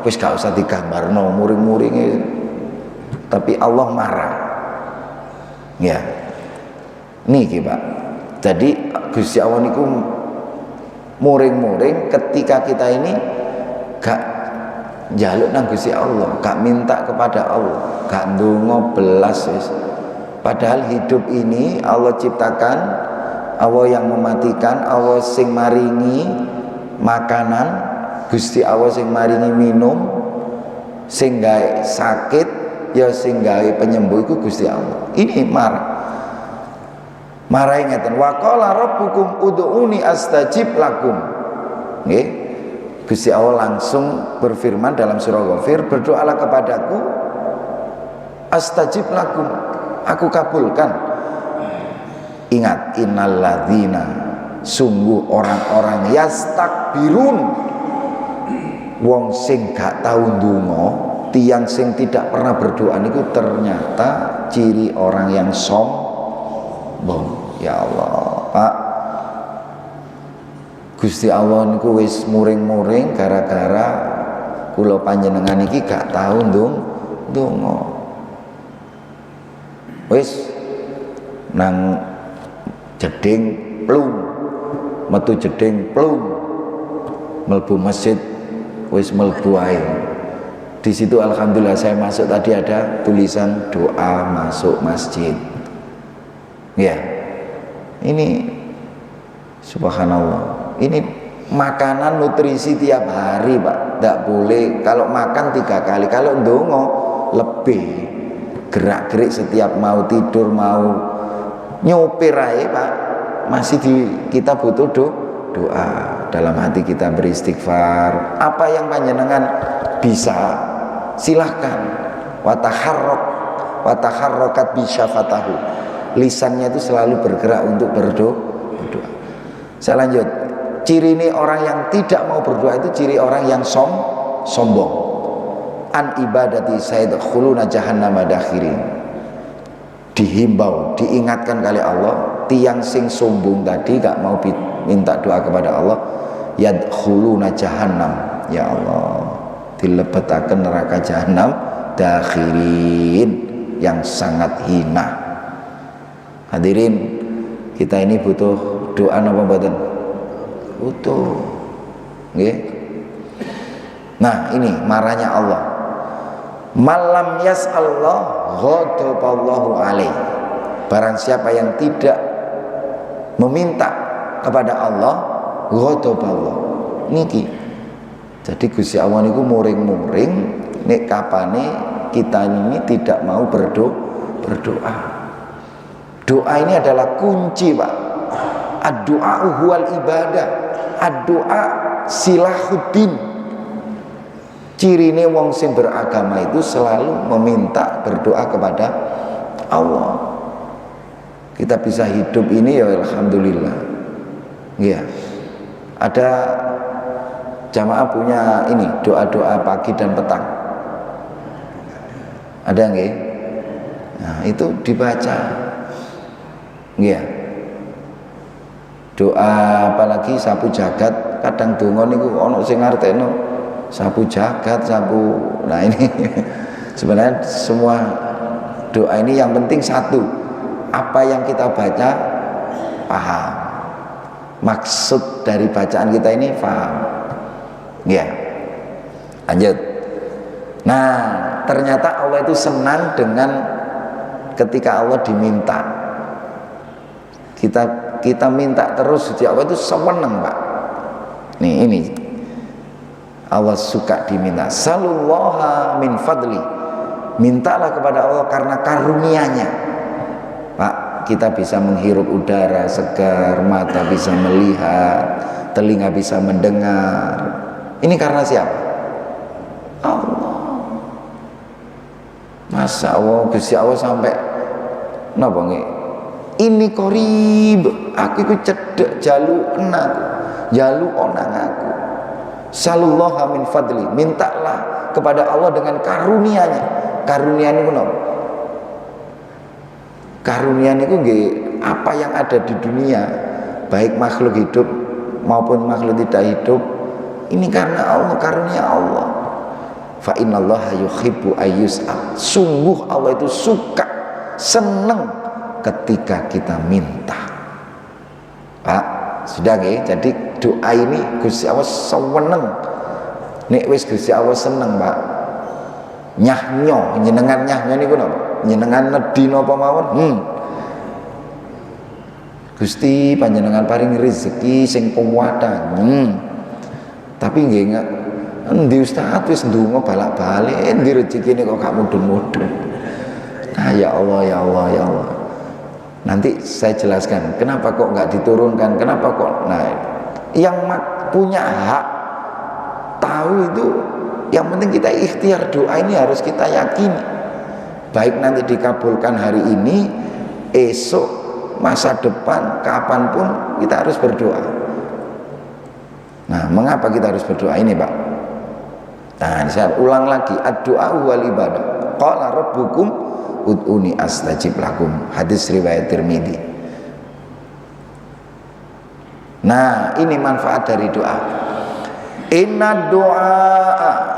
wis gak usah digambarno muring-muringe, tapi Allah marah ya niki Pak. Jadi Gusti Allah niku muring-muring ketika kita ini gak njaluk nang Gusti Allah, gak minta kepada Allah, gak ndonga belas wis. Padahal hidup ini Allah ciptakan, Allah yang mematikan, Allah sing maringi makanan, Gusti Allah sing maringi minum, sing gawe sakit ya sing gawe penyembuh iku Gusti Allah. Ini marah ngeten, wa qala rabbukum ud'uni astajib lakum nggih. Gusti Allah langsung berfirman dalam surah Ghafir, berdoalah kepadaku astajib lakum, aku kabulkan. Ingat, innalladzina, sungguh orang-orang yastakbirun, wong sing gak tau ndonga, tiang sing tidak pernah berdoa niku ternyata ciri orang yang sombong. Ya Allah, Pak, Gusti Allah niku wis muring-muring gara-gara kula panjenengan iki gak tau ndonga. Wis nang jeding plung, metu jeding plung, mlebu masjid wis mlebu ae. Di situ alhamdulillah saya masuk tadi ada tulisan doa masuk masjid. Ya. Ini subhanallah. Ini makanan nutrisi tiap hari, Pak. Tidak boleh kalau makan 3 kali, kalau ndonga lebih. Gerak-gerik setiap mau tidur, mau nyopir aja, Pak, masih kita butuh doa. Dalam hati kita beristighfar. Apa yang panjenengan bisa, silahkan. Wataharrokat bisyafatahu, lisannya itu selalu bergerak untuk berdoa. Saya lanjut. Ciri ini orang yang tidak mau berdoa itu ciri orang yang sombong. An ibadati sayadkhuluna jahannama dakhirin. Dihimbau, diingatkan kali Allah, tiang sing sombong tadi gak mau minta doa kepada Allah, yadkhuluna jahannam, ya Allah, dilebetaken neraka jahanam dakhirin, yang sangat hina. Hadirin, kita ini butuh doa apa mboten? Butuh. Nggih. Nah, ini marahnya Allah. Malam yas'allah ghadaballahu alaih. Barang siapa yang tidak meminta kepada Allah, ghadaballah. Niki. Jadi Gusti Allah niku muring-muring nek kapane kita ini tidak mau berdoa. Doa ini adalah kunci, Pak. Ad-du'a huwal ibadah. Ad-du'a silahuddin. Cirine wong sing beragama itu selalu meminta berdoa kepada Allah. Kita bisa hidup ini ya alhamdulillah. Iya. Ada jamaah punya ini doa-doa pagi dan petang. Ada nggih? Nah, itu dibaca. Iya. Doa apalagi sapu jagat, kadang donga niku ana sing ngartekno sapu jagat, sapu. Nah, ini sebenarnya semua doa ini yang penting satu, apa yang kita baca paham, maksud dari bacaan kita ini paham. Ya, lanjut. Nah, ternyata Allah itu senang dengan ketika Allah diminta. Kita minta terus, Allah itu senang, Pak. Nih, ini Allah suka diminta. Salullaha min fadli, mintalah kepada Allah karena karunia-Nya. Pak, kita bisa menghirup udara segar, mata bisa melihat, telinga bisa mendengar. Ini karena siapa? Allah. Masa Allah, Gusti Allah sampai napa nggih? Ini korib, aku iku cedek jalu enak, jalu onang aku. Sallallahu min fadli, mintalah kepada Allah dengan karunia-Nya. Karunia niku napa? Karunia niku nggih apa yang ada di dunia, baik makhluk hidup maupun makhluk tidak hidup, ini karena Allah, karunia Allah. Fa innallaha yuhibbu ayyus'al. Sungguh Allah itu suka, senang ketika kita minta. Pak, sudah nggih? Jadi doa ini Gusti Allah seneng. Nek wis Gusti Allah seneng, Pak. Nyahnyo, nyenengan nyahnyo niku napa? Nyenengan nedhi napa mawon? Gusti panjenengan paring rezeki sing kuwatan. Tapi nggih endi Ustaz wis ndonga balak-balik, endi rezekine kok gak mudhun-mudhun. Nah, ya Allah, ya Allah, ya Allah. Nanti saya jelaskan kenapa kok nggak diturunkan, kenapa kok. Nah, yang punya hak tahu itu, yang penting kita ikhtiar. Doa ini harus kita yakini, baik nanti dikabulkan hari ini, esok, masa depan, kapanpun kita harus berdoa. Nah, mengapa kita harus berdoa ini, Pak? Nah, saya ulang lagi, ad-du'a wal ibadah. Qala rabbukum ud'uni astajib lakum. Hadis riwayat Tirmidzi. Nah, ini manfaat dari doa. Inna du'a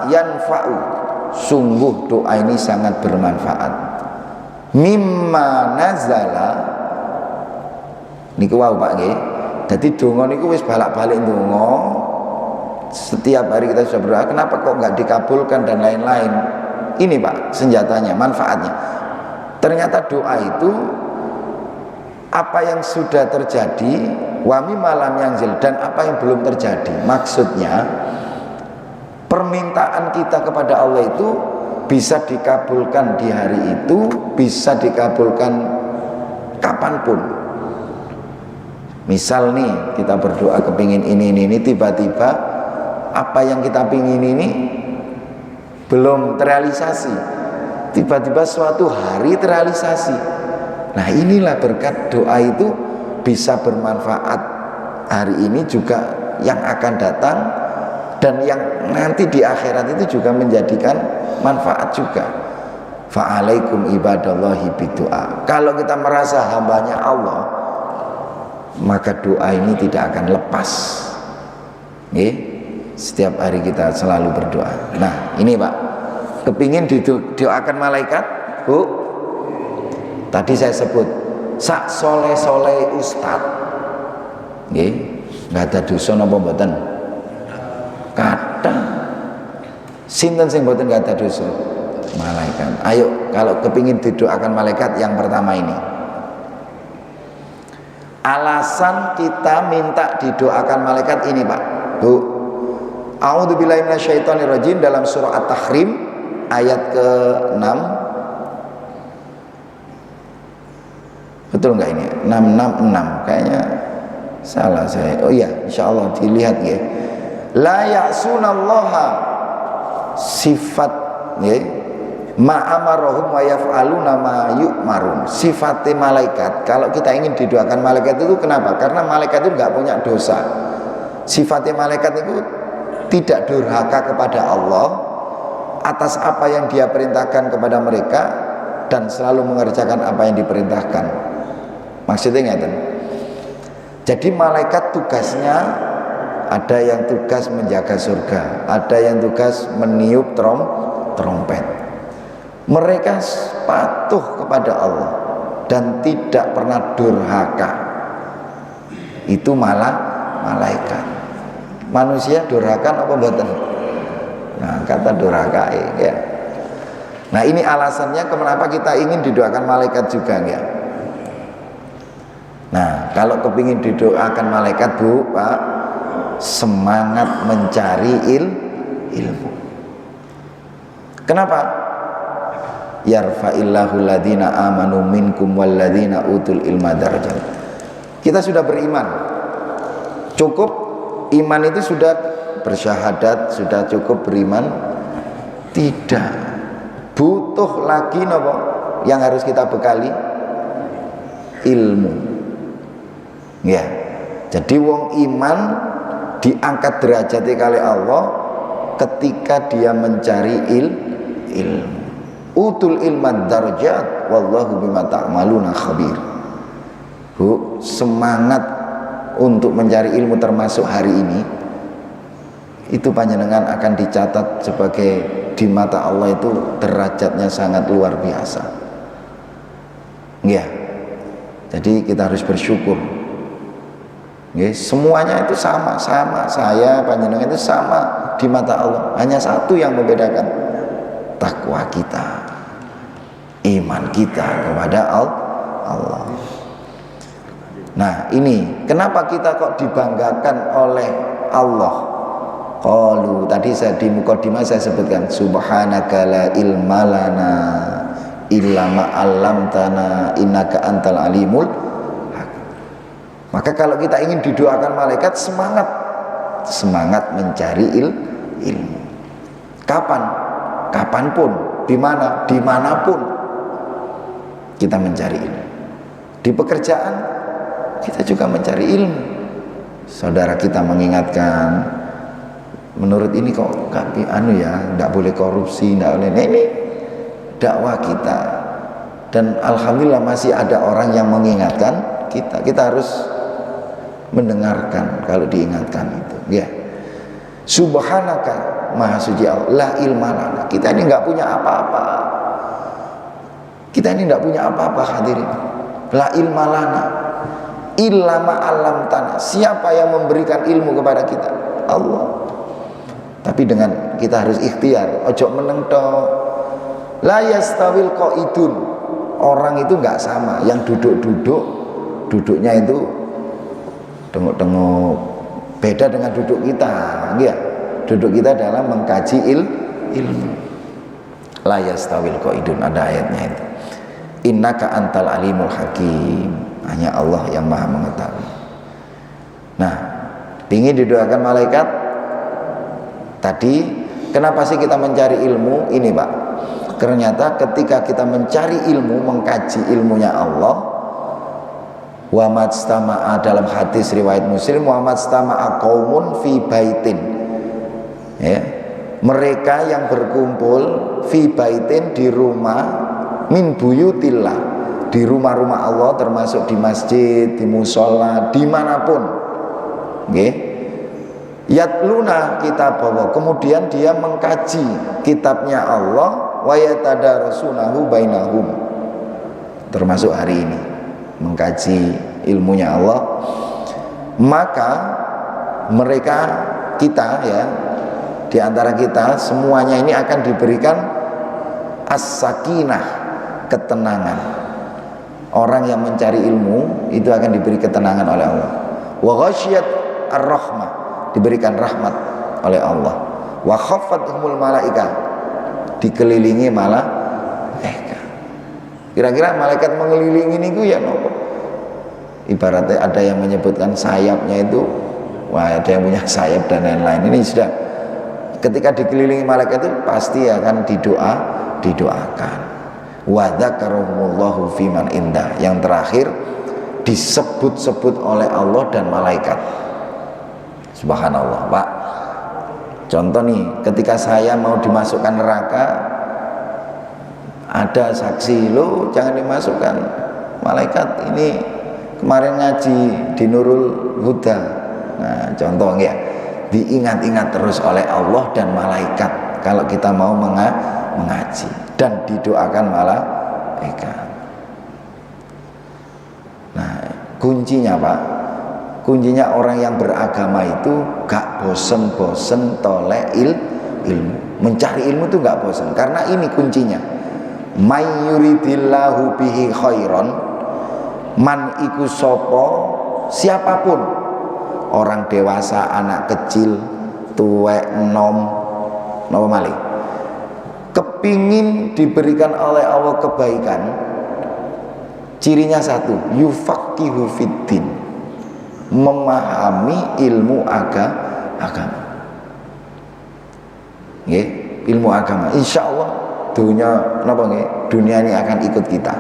yanfa'u. Sungguh doa ini sangat bermanfaat. Mimma nazala. Niku wau Pak nggih. Dadi donga niku wis balak-balik donga. Setiap hari kita sudah berdoa, kenapa kok nggak dikabulkan dan lain-lain. Ini Pak senjatanya, manfaatnya. Ternyata doa itu apa yang sudah terjadi, wami malam yang zil, dan apa yang belum terjadi. Maksudnya permintaan kita kepada Allah itu bisa dikabulkan di hari itu, bisa dikabulkan kapanpun. Misal nih kita berdoa kepingin ini tiba-tiba apa yang kita pingin ini belum terrealisasi, tiba-tiba suatu hari terrealisasi. Nah, inilah berkat doa itu bisa bermanfaat hari ini juga, yang akan datang, dan yang nanti di akhirat itu juga menjadikan manfaat juga. Fa'alaikum ibadallahi bidu'a. Kalau kita merasa hambanya Allah, maka doa ini tidak akan lepas. Setiap hari kita selalu berdoa. Nah, ini Pak, kepingin didoakan malaikat, Bu. Tadi saya sebut sak soleh-soleh ustad, nggak ada dosa napa mboten? Kata sinten sing mboten nggak ada dosa? Malaikat. Ayo, kalau kepingin didoakan malaikat, yang pertama ini. Alasan kita minta didoakan malaikat ini Pak, Bu. A'udzubillahi minasyaitonirrajim, dalam surah At-Tahrim ayat ke-6. Betul nggak ini? 666 kayaknya salah saya. Oh iya, insyaallah dilihat ya. La ya'sunallaha, sifat ya, ma'amarahum wa yaf'aluna ma yu'marun. Sifatnya malaikat, kalau kita ingin didoakan malaikat itu kenapa? Karena malaikat itu nggak punya dosa. Sifatnya malaikat itu tidak durhaka kepada Allah atas apa yang Dia perintahkan kepada mereka, dan selalu mengerjakan apa yang diperintahkan. Maksudnya ngeten. Jadi malaikat tugasnya, ada yang tugas menjaga surga, ada yang tugas meniup trompet. Mereka patuh kepada Allah dan tidak pernah durhaka. Itu malah malaikat. Manusia durhaka apa mboten? Nah, kata durhaka ya. Nah, ini alasannya kenapa kita ingin didoakan malaikat juga ya. Nah, kalau kepingin didoakan malaikat Bu, Pak, semangat mencari ilmu. Kenapa? Yarfa'illahu ladina amanu minkum walladina utul ilma darajat. Kita sudah beriman, cukup. Iman itu sudah bersyahadat, sudah cukup beriman? Tidak. Butuh lagi nopo yang harus kita bekali? Ilmu. Ya. Jadi wong iman diangkat derajatnya kali Allah ketika dia mencari ilmu. Utul ilma darajat wallahu bima ta'maluna khabir. Bu, semangat untuk mencari ilmu termasuk hari ini, itu panjenengan akan dicatat sebagai, di mata Allah itu derajatnya sangat luar biasa. Ya, jadi kita harus bersyukur. Ya, semuanya itu sama, saya panjenengan itu sama di mata Allah. Hanya satu yang membedakan, takwa kita, iman kita kepada Allah. Nah, ini kenapa kita kok dibanggakan oleh Allah? Qalu, tadi saya di mukadimah saya sebutkan, subhanaka la ilma lana illa ma 'allamtana innaka antal alimul hakim. Maka kalau kita ingin didoakan malaikat, semangat mencari ilmu. Kapan? Kapanpun, di mana? Dimanapun kita mencari ilmu. Di pekerjaan kita juga mencari ilmu. Saudara kita mengingatkan, menurut ini kok nggak boleh korupsi, nggak boleh. Nah, ini dakwah kita, dan alhamdulillah masih ada orang yang mengingatkan kita. Kita harus mendengarkan kalau diingatkan itu. Ya, Subhanaka, Maha Suci Allah, la ilma lana. Kita ini nggak punya apa-apa. Kita ini nggak punya apa-apa, hadirin. La ilma lana illa ma 'allamtana. Siapa yang memberikan ilmu kepada kita? Allah. Tapi dengan kita harus ikhtiar, ojo meneng tok. La yastawil qaidun. Orang itu nggak sama. Yang duduknya itu tengok-tengok, beda dengan duduk kita. Ya, duduk kita dalam mengkaji ilmu. La yastawil qaidun, ada ayatnya itu. Innaka antal alimul hakim. Hanya Allah yang maha mengetahui. Nah, ingin didoakan malaikat tadi, kenapa sih kita mencari ilmu? Ini Pak, ternyata ketika kita mencari ilmu, mengkaji ilmunya Allah, wa majtama'a, dalam hadis riwayat Muslim, wa majtama'a qaumun fi baitin, ya, mereka yang berkumpul fi baitin, di rumah, min buyutillah, di rumah-rumah Allah, termasuk di masjid, di musola, dimanapun, okay? Yatluna kitabah, kemudian dia mengkaji kitabnya Allah, wa yatadarasunahu bainahum, termasuk hari ini mengkaji ilmunya Allah. Maka mereka, kita ya, di antara kita semuanya ini akan diberikan as-sakinah, ketenangan. Orang yang mencari ilmu itu akan diberi ketenangan oleh Allah. Wa ghasyiyat ar-rahmah, diberikan rahmat oleh Allah. Wa khaffathumul malaikah, dikelilingi malaikat. Kira-kira malaikat mengelilingi niku ya nopo? Ibaratnya ada yang menyebutkan sayapnya itu, wah ada yang punya sayap dan lain-lain. Ini sudah, ketika dikelilingi malaikat itu pasti akan didoakan. Wa dzakarahumullahu fiman indah, yang terakhir disebut-sebut oleh Allah dan malaikat. Subhanallah, Pak. Contoh nih, ketika saya mau dimasukkan neraka, ada saksi, lo jangan dimasukkan. Malaikat ini kemarin ngaji di Nurul Huda. Nah, contoh ya, diingat-ingat terus oleh Allah dan malaikat kalau kita mau mengaji, dan didoakan malaikat. Nah, kuncinya Pak, kuncinya orang yang beragama itu gak bosen-bosen tolek ilmu. Mencari ilmu itu gak bosen, karena ini kuncinya. May yuridillahu bihi khairon, man iku sopo, siapapun, orang dewasa, anak kecil, tuwek, nom, napa malih, kepingin diberikan oleh Allah kebaikan, cirinya satu, yufaqihu fiddin, memahami ilmu agama. Nggih, ilmu agama. Insyaallah dunia ini akan ikut kita.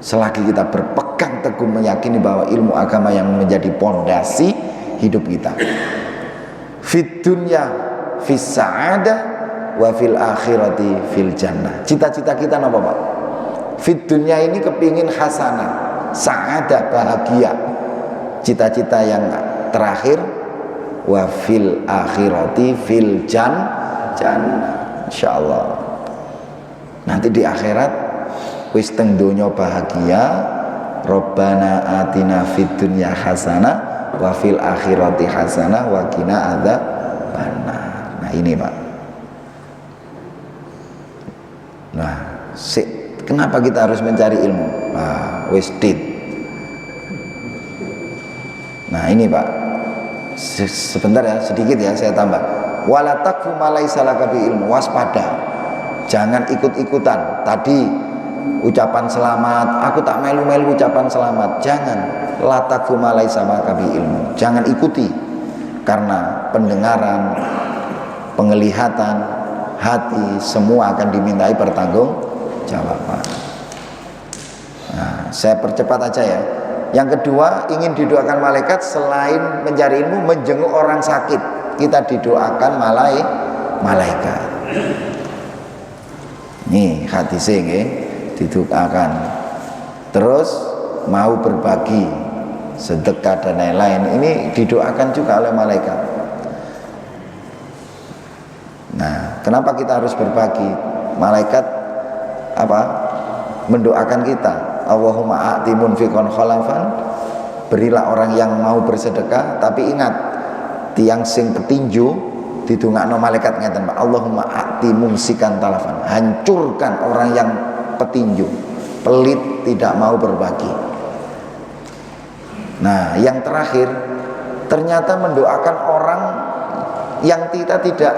Selagi kita berpegang teguh meyakini bahwa ilmu agama yang menjadi pondasi hidup kita. Fid dunya fis sa'adah wa fil akhirati fil jannah. Cita-cita kita napa Pak? Fid dunya ini kepingin hasanah, sa'adah, bahagia. Cita-cita yang terakhir, wa fil akhirati fil jannah. Insyaallah. Nanti di akhirat wis teng donya bahagia, Rabbana atina fid dunya hasanah wa fil akhirati hasanah wa qina adzabannar. Nah ini Pak. Nah, kenapa kita harus mencari ilmu? Nah, wis dit. Nah ini Pak, sebentar ya, sedikit ya saya tambah. Wala takfu ma laisa laka bi ilmu, waspada. Jangan ikut-ikutan. Tadi ucapan selamat, aku tak melu-melu ucapan selamat. Jangan. La takfu ma laisa laka bi ilmu. Jangan ikuti, karena pendengaran penglihatan, hati, semua akan dimintai pertanggungjawaban. Nah, saya percepat aja ya. Yang kedua, ingin didoakan malaikat selain mencari ilmu, menjenguk orang sakit. Kita didoakan malaikat. Nih hadisnya nggih, didoakan. Terus mau berbagi, sedekah dan lain-lain, ini didoakan juga oleh malaikat. Nah, kenapa kita harus berbagi? Malaikat apa? Mendoakan kita. Allahumma a'ti munfiqan khalafan, berilah orang yang mau bersedekah, tapi ingat, tiang sing petinju didongakno malaikat ngeten Pak. Allahumma a'ti mumsikan talafan, hancurkan orang yang petinju, pelit, tidak mau berbagi. Nah, yang terakhir, ternyata mendoakan orang yang kita tidak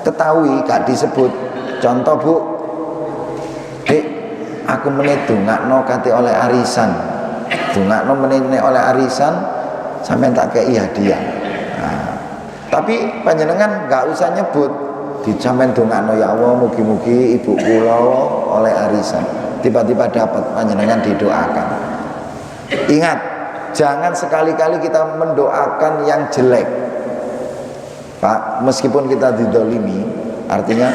ketahui, gak disebut. Contoh Bu, Dek, aku menit dongakno kate oleh arisan, dongakno menit oleh arisan, sampean tak kei hadiah. Nah, tapi panjenengan gak usah nyebut, disampean dongakno, ya Allah mugi-mugi ibu kula oleh arisan, tiba-tiba dapat, panjenengan didoakan. Ingat, jangan sekali-kali kita mendoakan yang jelek Pak, meskipun kita didolimi. Artinya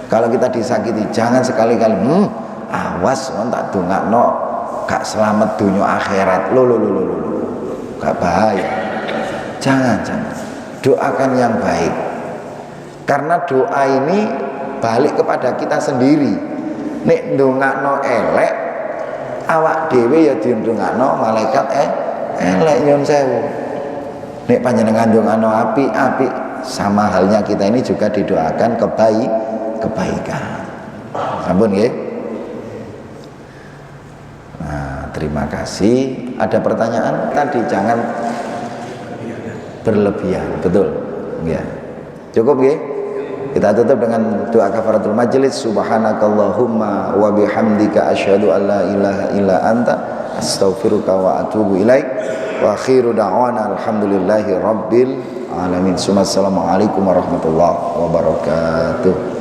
kalau kita disakiti, jangan sekali-kali awas tak dongakno gak selamat dunia akhirat, lo gak bahaya. Jangan doakan yang baik, karena doa ini balik kepada kita sendiri. Nek dongakno elek, awak dhewe ya didongakno malaikat elek, nyun sewu. Nek panjenengan dongakno apik, sama halnya kita ini juga didoakan kebaikan. Sampun nggih. Nah, terima kasih. Ada pertanyaan? Tadi jangan berlebihan, betul? Ya. Cukup nggih? Kita tutup dengan doa kafaratul majelis. Subhanakallahumma wa bihamdika asyhadu an la ilaha illa anta astaghfiruka wa atubu ilaik. Wa akhiru da'wana alhamdulillahi rabbil alamin. Assalamualaikum warahmatullahi wabarakatuh.